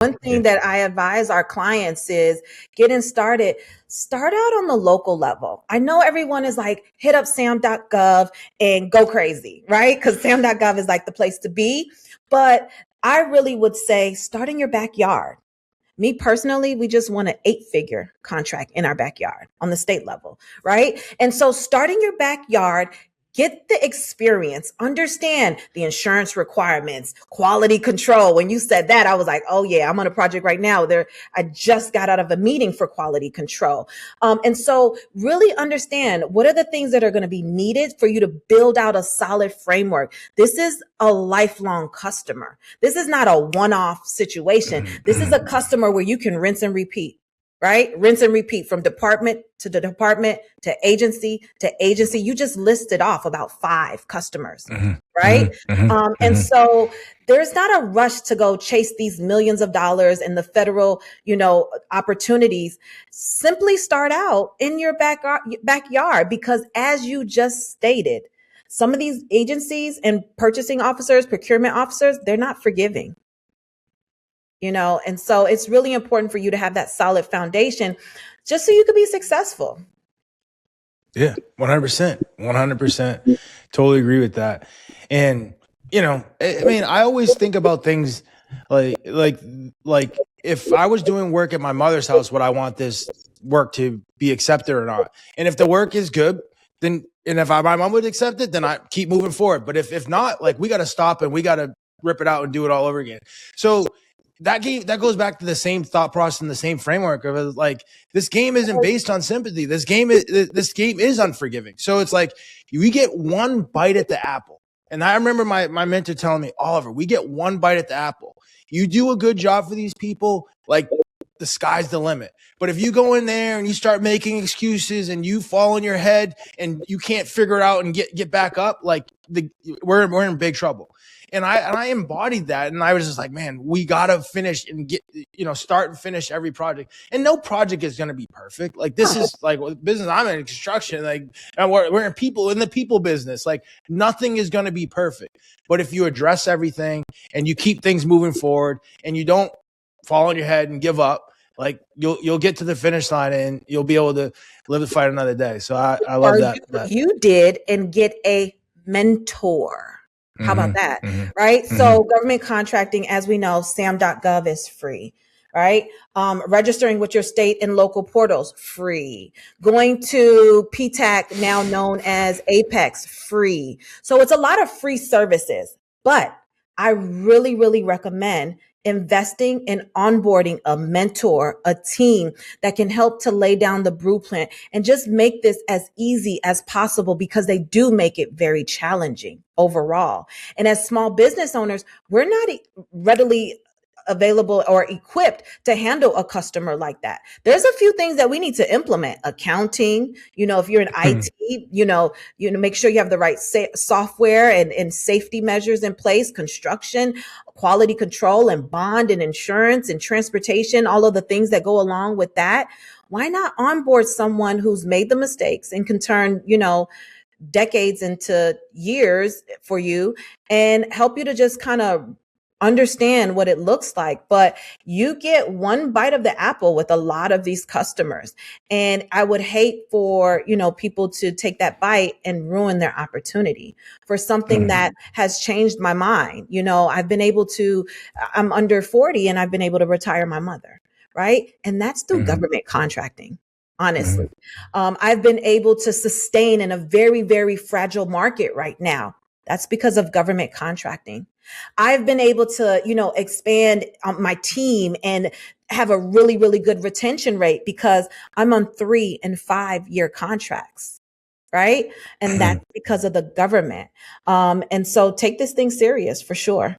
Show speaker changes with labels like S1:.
S1: One thing that I advise our clients is getting started, start out on the local level. I know everyone is like, hit up sam.gov and go crazy, right? Because sam.gov is like the place to be. But I really would say start in your backyard. Me personally, we just won an 8-figure contract in our backyard on the state level, right? And so starting your backyard, get the experience, understand the insurance requirements, quality control. When you said that, I was like, oh yeah, I'm on a project right now. I just got out of a meeting for quality control. And so really understand what are the things that are going to be needed for you to build out a solid framework. This is a lifelong customer. This is not a one-off situation. This is a customer where you can rinse and repeat. Right? Rinse and repeat from department to the department to agency to agency. You just listed off about 5 customers, right? And so there's not a rush to go chase these millions of dollars and the federal, opportunities. Simply start out in your backyard, because as you just stated, some of these agencies and purchasing officers, procurement officers, they're not forgiving. And so it's really important for you to have that solid foundation just so you could be successful.
S2: Yeah, 100%. 100%. Totally agree with that. And, I always think about things like if I was doing work at my mother's house, would I want this work to be accepted or not? And if the work is good, then, and if my mom would accept it, then I keep moving forward. But if not, we got to stop and we got to rip it out and do it all over again. So that goes back to the same thought process and the same framework of this game isn't based on sympathy. This game is unforgiving. So it's like we get one bite at the apple. And I remember my mentor telling me, Oliver, we get one bite at the apple. You do a good job for these people, the sky's the limit. But if you go in there and you start making excuses and you fall on your head and you can't figure it out and get back up, we're in big trouble. And I embodied that. And I was just like, man, we got to finish and start and finish every project. And no project is going to be perfect. This is business. I'm in construction. And we're in the people business. Nothing is going to be perfect. But if you address everything and you keep things moving forward and you don't fall on your head and give up, you'll get to the finish line and you'll be able to live the fight another day. So I love that.
S1: You did and get a mentor. How about that? Right? So government contracting, as we know, sam.gov is free, right? Registering with your state and local portals, free. Going to PTAC, now known as Apex, free. So it's a lot of free services, but I really, really recommend investing in onboarding a mentor, a team that can help to lay down the blueprint and just make this as easy as possible, because they do make it very challenging overall. And as small business owners, we're not readily available or equipped to handle a customer like that. There's a few things that we need to implement. Accounting, if you're in IT, make sure you have the right software and safety measures in place. Construction, quality control and bond and insurance and transportation, all of the things that go along with that. Why not onboard someone who's made the mistakes and can turn, decades into years for you and help you to just kind of understand what it looks like. But you get one bite of the apple with a lot of these customers. And I would hate for, people to take that bite and ruin their opportunity for something that has changed my mind. I'm under 40 and I've been able to retire my mother. Right. And that's through government contracting. Honestly, I've been able to sustain in a very, very fragile market right now. That's because of government contracting. I've been able to, expand my team and have a really, really good retention rate because I'm on 3 and 5-year contracts. Right. And that's because of the government. And so take this thing serious for sure.